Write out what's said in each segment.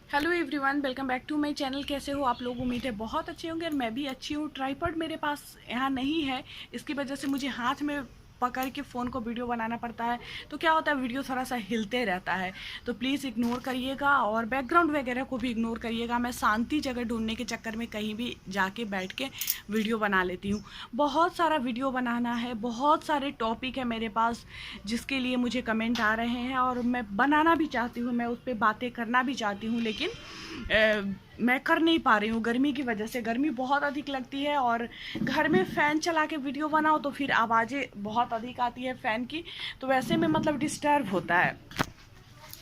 Hello everyone, welcome back to my channel. कैसे हो आप लोग? उम्मीद है बहुत अच्छे होंगे और मैं भी अच्छी हूँ। ट्राइपॉड मेरे पास यहाँ नहीं है, इसकी वजह से मुझे हाथ में पकड़ के फ़ोन को वीडियो बनाना पड़ता है। तो क्या होता है, वीडियो थोड़ा सा हिलते रहता है, तो प्लीज़ इग्नोर करिएगा और बैकग्राउंड वगैरह को भी इग्नोर करिएगा। मैं शांति जगह ढूंढने के चक्कर में कहीं भी जाके बैठ के वीडियो बना लेती हूँ। बहुत सारा वीडियो बनाना है, बहुत सारे टॉपिक है मेरे पास जिसके लिए मुझे कमेंट आ रहे हैं और मैं बनाना भी चाहती हूँ, मैं उस पर बातें करना भी चाहती हूँ, लेकिन मैं कर नहीं पा रही हूँ गर्मी की वजह से। गर्मी बहुत अधिक लगती है और घर में फ़ैन चला के वीडियो बनाओ तो फिर आवाज़ें बहुत अधिक आती है फ़ैन की, तो वैसे में मतलब डिस्टर्ब होता है।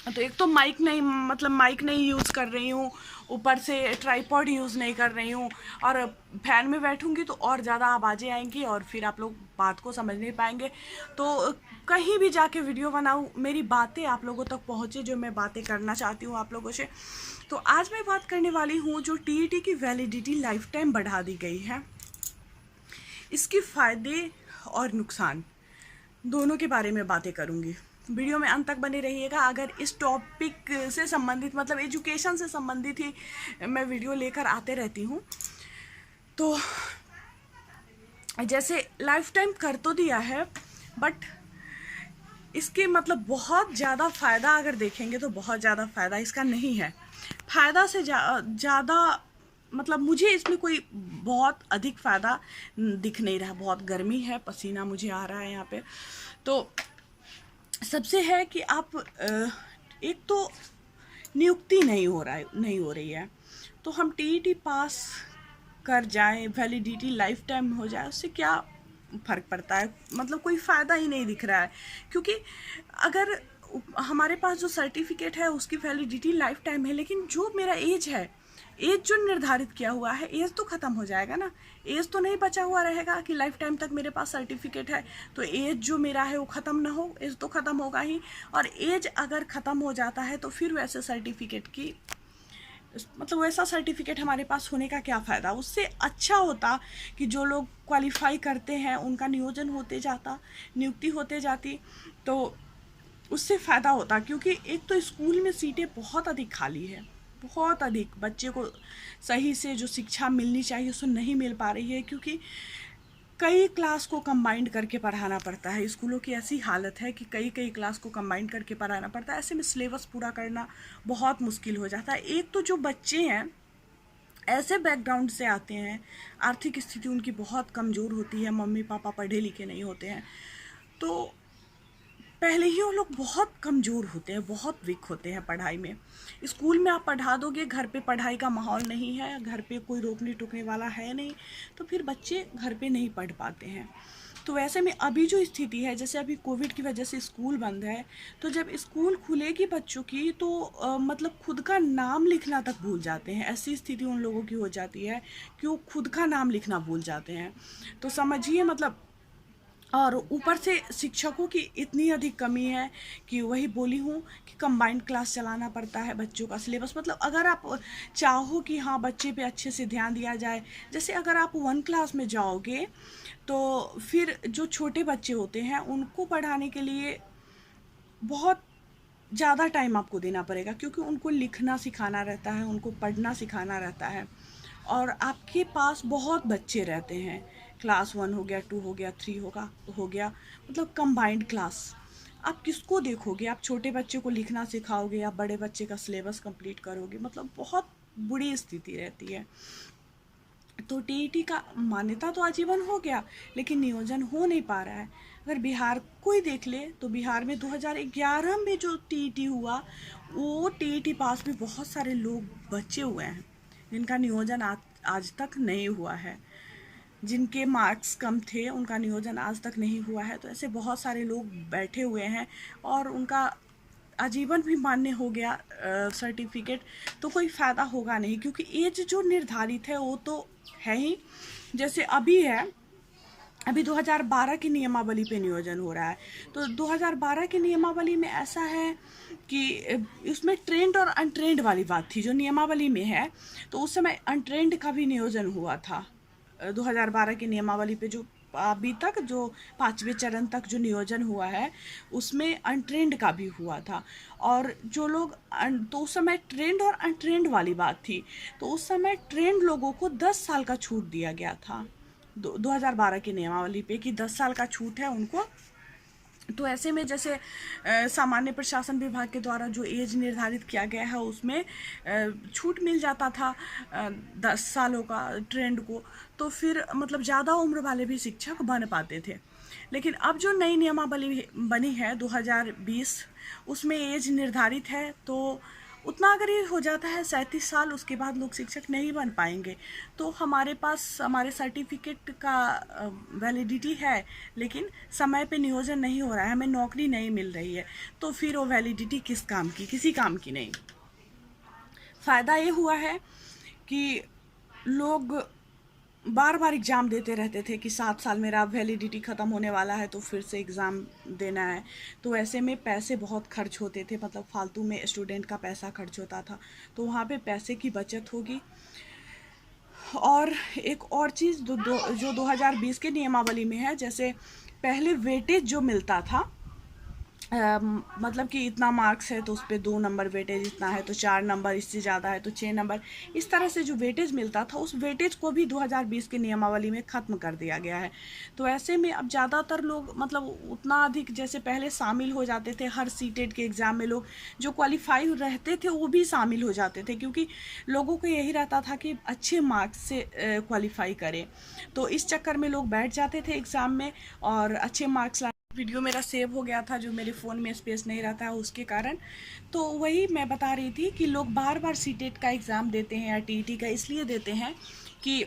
तो एक तो माइक नहीं यूज़ कर रही हूँ, ऊपर से ट्राइपॉड यूज़ नहीं कर रही हूँ, और फैन में बैठूंगी तो और ज़्यादा आवाज़ें आएंगी और फिर आप लोग बात को समझ नहीं पाएंगे। तो कहीं भी जाके वीडियो बनाऊँ, मेरी बातें आप लोगों तक पहुँचे जो मैं बातें करना चाहती हूँ आप लोगों से। तो आज मैं बात करने वाली हूँ जो टीईटी की वैलिडिटी लाइफ टाइम बढ़ा दी गई है, इसके फ़ायदे और नुकसान दोनों के बारे में बातें करूंगी। वीडियो में अंत तक बने रहिएगा। अगर इस टॉपिक से संबंधित मतलब एजुकेशन से संबंधित ही मैं वीडियो लेकर आते रहती हूँ। तो जैसे लाइफ टाइम कर तो दिया है, बट इसके मतलब बहुत ज़्यादा फ़ायदा अगर देखेंगे तो बहुत ज़्यादा फ़ायदा इसका नहीं है। फ़ायदा से ज़्यादा मतलब मुझे इसमें कोई बहुत अधिक फ़ायदा दिख नहीं रहा। बहुत गर्मी है, पसीना मुझे आ रहा है यहाँ पे। तो सबसे है कि आप एक तो नियुक्ति नहीं हो रही है, तो हम टीईटी पास कर जाएं, वैलिडिटी लाइफ टाइम हो जाए, उससे क्या फ़र्क पड़ता है? मतलब कोई फ़ायदा ही नहीं दिख रहा है, क्योंकि अगर हमारे पास जो सर्टिफिकेट है उसकी वैलिडिटी लाइफ टाइम है, लेकिन जो मेरा एज है, एज जो निर्धारित किया हुआ है, एज तो ख़त्म हो जाएगा ना। एज तो नहीं बचा हुआ रहेगा कि लाइफ टाइम तक मेरे पास सर्टिफिकेट है तो एज जो मेरा है वो ख़त्म ना हो। एज तो ख़त्म होगा ही, और एज अगर ख़त्म हो जाता है तो फिर वैसे सर्टिफिकेट की मतलब वैसा सर्टिफिकेट हमारे पास होने का क्या फ़ायदा? उससे अच्छा होता कि जो लोग क्वालिफाई करते हैं उनका नियोजन होते जाता, नियुक्ति होते जाती, तो उससे फ़ायदा होता। क्योंकि एक तो स्कूल में सीटें बहुत अधिक खाली है, बहुत अधिक। बच्चे को सही से जो शिक्षा मिलनी चाहिए उसको नहीं मिल पा रही है, क्योंकि कई क्लास को कंबाइंड करके पढ़ाना पड़ता है। स्कूलों की ऐसी हालत है कि कई कई क्लास को कंबाइंड करके पढ़ाना पड़ता है। ऐसे में सिलेबस पूरा करना बहुत मुश्किल हो जाता है। एक तो जो बच्चे हैं ऐसे बैकग्राउंड से आते हैं, आर्थिक स्थिति उनकी बहुत कमज़ोर होती है, मम्मी पापा पढ़े लिखे नहीं होते हैं, तो पहले ही वो लोग बहुत कमज़ोर होते हैं, बहुत वीक होते हैं पढ़ाई में। स्कूल में आप पढ़ा दोगे, घर पे पढ़ाई का माहौल नहीं है, घर पे कोई रोकने टोकने वाला है नहीं, तो फिर बच्चे घर पे नहीं पढ़ पाते हैं। तो वैसे में अभी जो स्थिति है, जैसे अभी कोविड की वजह से स्कूल बंद है, तो जब स्कूल खुलेगी बच्चों की तो मतलब खुद का नाम लिखना तक भूल जाते हैं। ऐसी स्थिति उन लोगों की हो जाती है कि वो खुद का नाम लिखना भूल जाते हैं। तो समझिए मतलब, और ऊपर से शिक्षकों की इतनी अधिक कमी है कि वही बोली हूँ कि कंबाइंड क्लास चलाना पड़ता है। बच्चों का सिलेबस मतलब अगर आप चाहो कि हाँ बच्चे पे अच्छे से ध्यान दिया जाए, जैसे अगर आप 1 क्लास में जाओगे तो फिर जो छोटे बच्चे होते हैं उनको पढ़ाने के लिए बहुत ज़्यादा टाइम आपको देना पड़ेगा, क्योंकि उनको लिखना सिखाना रहता है, उनको पढ़ना सिखाना रहता है, और आपके पास बहुत बच्चे रहते हैं। क्लास 1 हो गया, 2 हो गया, 3 हो गया, मतलब कंबाइंड क्लास। आप किसको देखोगे? आप छोटे बच्चे को लिखना सिखाओगे या बड़े बच्चे का सिलेबस कंप्लीट करोगे? मतलब बहुत बुरी स्थिति रहती है। तो टीईटी का मान्यता तो आजीवन हो गया, लेकिन नियोजन हो नहीं पा रहा है। अगर बिहार को ही देख ले तो बिहार में 2011 में जो टीईटी हुआ, वो टीईटी पास भी बहुत सारे लोग बचे हुए हैं जिनका नियोजन आज तक नहीं हुआ है। जिनके मार्क्स कम थे उनका नियोजन आज तक नहीं हुआ है। तो ऐसे बहुत सारे लोग बैठे हुए हैं और उनका आजीवन भी मान्य हो गया सर्टिफिकेट, तो कोई फ़ायदा होगा नहीं, क्योंकि एज जो निर्धारित है वो तो है ही। जैसे अभी है, अभी 2012 की नियमावली पे नियोजन हो रहा है, तो 2012 की नियमावली में ऐसा है कि उसमें ट्रेंड और अनट्रेंड वाली बात थी। जो नियमावली में है तो उस समय अनट्रेंड का भी नियोजन हुआ था। 2012 की नियमावली पे जो अभी तक जो 5वें चरण तक जो नियोजन हुआ है उसमें अनट्रेंड का भी हुआ था। और जो लोग तो उस समय ट्रेंड और अनट्रेंड वाली बात थी। तो उस समय ट्रेंड लोगों को 10 साल का छूट दिया गया था 2012 की नियमावली पे कि 10 साल का छूट है उनको। तो ऐसे में जैसे सामान्य प्रशासन विभाग के द्वारा जो एज निर्धारित किया गया है उसमें छूट मिल जाता था 10 सालों का ट्रेंड को। तो फिर मतलब ज़्यादा उम्र वाले भी शिक्षक बन पाते थे। लेकिन अब जो नई नियमावली बनी है 2020 उसमें एज निर्धारित है। तो उतना अगर ये हो जाता है 37 साल उसके बाद लोग शिक्षक नहीं बन पाएंगे। तो हमारे पास हमारे सर्टिफिकेट का वैलिडिटी है लेकिन समय पे नियोजन नहीं हो रहा है, हमें नौकरी नहीं मिल रही है। तो फिर वो वैलिडिटी किस काम की, किसी काम की नहीं। फ़ायदा ये हुआ है कि लोग बार बार एग्ज़ाम देते रहते थे कि 7 साल मेरा वैलिडिटी ख़त्म होने वाला है तो फिर से एग्ज़ाम देना है। तो ऐसे में पैसे बहुत खर्च होते थे, मतलब फालतू में स्टूडेंट का पैसा खर्च होता था। तो वहाँ पे पैसे की बचत होगी। और एक और चीज़ जो 2020 के नियमावली में है, जैसे पहले वेटेज जो मिलता था मतलब कि इतना मार्क्स है तो उस पर 2 नंबर वेटेज, इतना है तो 4 नंबर, इससे ज़्यादा है तो 6 नंबर, इस तरह से जो वेटेज मिलता था उस वेटेज को भी 2020 की नियमावली में ख़त्म कर दिया गया है। तो ऐसे में अब ज़्यादातर लोग मतलब उतना अधिक जैसे पहले शामिल हो जाते थे हर सीटेट के एग्ज़ाम में, लोग जो क्वालिफाई रहते थे वो भी शामिल हो जाते थे क्योंकि लोगों को यही रहता था कि अच्छे मार्क्स से क्वालिफाई करें। तो इस चक्कर में लोग बैठ जाते थे एग्ज़ाम में और अच्छे मार्क्स वीडियो मेरा सेव हो गया था जो मेरे फ़ोन में स्पेस नहीं रहता है उसके कारण। तो वही मैं बता रही थी कि लोग बार बार सीटेट का एग्ज़ाम देते हैं या टीईटी का इसलिए देते हैं कि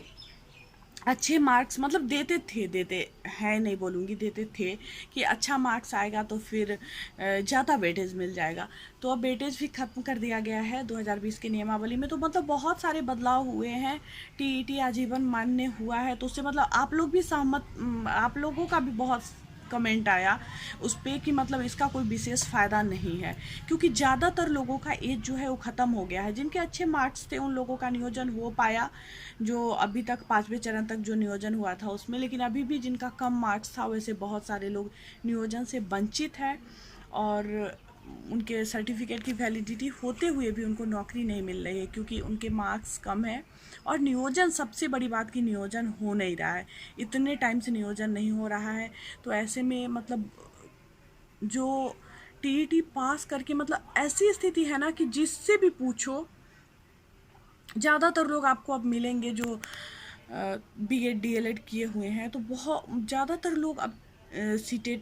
अच्छे मार्क्स, मतलब देते हैं नहीं बोलूँगी, देते थे कि अच्छा मार्क्स आएगा तो फिर ज़्यादा वेटेज मिल जाएगा। तो अब वेटेज भी ख़त्म कर दिया गया है 2020 की नियमावली में। तो मतलब बहुत सारे बदलाव हुए हैं, टीईटी आजीवन मान्य हुआ है। तो उससे मतलब आप लोग भी सहमत, आप लोगों का भी बहुत कमेंट आया उस पर कि मतलब इसका कोई विशेष फ़ायदा नहीं है क्योंकि ज़्यादातर लोगों का एज जो है वो ख़त्म हो गया है। जिनके अच्छे मार्क्स थे उन लोगों का नियोजन हो पाया जो अभी तक 5वें चरण तक जो नियोजन हुआ था उसमें। लेकिन अभी भी जिनका कम मार्क्स था वैसे बहुत सारे लोग नियोजन से वंचित हैं और उनके सर्टिफिकेट की वैलिडिटी होते हुए भी उनको नौकरी नहीं मिल रही है क्योंकि उनके मार्क्स कम है। और नियोजन, सबसे बड़ी बात कि नियोजन हो नहीं रहा है, इतने टाइम से नियोजन नहीं हो रहा है। तो ऐसे में मतलब जो टीईटी पास करके मतलब ऐसी स्थिति है ना कि जिससे भी पूछो ज़्यादातर लोग आपको अब मिलेंगे जो बीएड डीएलएड किए हुए हैं। तो बहुत ज़्यादातर लोग अब सीटेट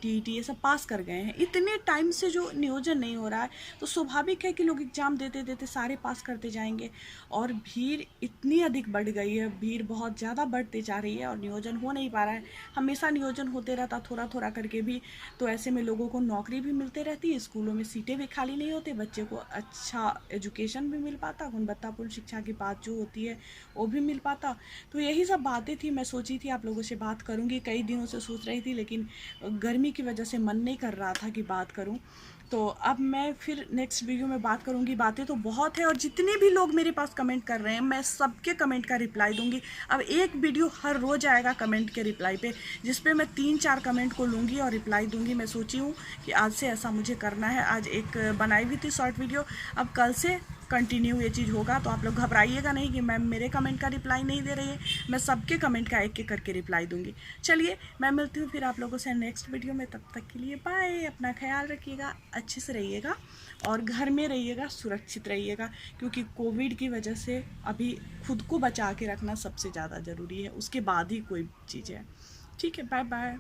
टीईटी ये सब पास कर गए हैं। इतने टाइम से जो नियोजन नहीं हो रहा है तो स्वाभाविक है कि लोग एग्ज़ाम देते देते सारे पास करते जाएंगे। और भीड़ इतनी अधिक बढ़ गई है, भीड़ बहुत ज़्यादा बढ़ती जा रही है और नियोजन हो नहीं पा रहा है। हमेशा नियोजन होते रहता थोड़ा थोड़ा करके भी। तो ऐसे में लोगों को नौकरी भी मिलते रहती है, स्कूलों में सीटें भी खाली नहीं होती, बच्चे को अच्छा एजुकेशन भी मिल पाता, गुणवत्तापूर्ण शिक्षा की बात जो होती है वो भी मिल पाता। तो यही सब बातें थी, मैं सोची थी आप लोगों से बात करूँगी, कई दिनों से सोच रही थी लेकिन गर्मी की वजह से मन नहीं कर रहा था कि बात करूं। तो अब मैं फिर नेक्स्ट वीडियो में बात करूंगी। बातें तो बहुत है और जितने भी लोग मेरे पास कमेंट कर रहे हैं मैं सबके कमेंट का रिप्लाई दूंगी। अब एक वीडियो हर रोज़ आएगा कमेंट के रिप्लाई पे, जिस पे मैं 3-4 कमेंट को लूँगी और रिप्लाई दूंगी। मैं सोची हूँ कि आज से ऐसा मुझे करना है। आज एक बनाई हुई थी शॉर्ट वीडियो, अब कल से कंटिन्यू ये चीज़ होगा। तो आप लोग घबराइएगा नहीं कि मैम मेरे कमेंट का रिप्लाई नहीं दे रही है, मैं सबके कमेंट का एक एक करके रिप्लाई दूंगी। चलिए मैं मिलती हूँ फिर आप लोगों से नेक्स्ट वीडियो में, तब तक के लिए बाय। अपना ख्याल रखिएगा, अच्छे से रहिएगा और घर में रहिएगा, सुरक्षित रहिएगा क्योंकि कोविड की वजह से अभी खुद को बचा के रखना सबसे ज़्यादा ज़रूरी है, उसके बाद ही कोई चीज़ है। ठीक है, बाय बाय।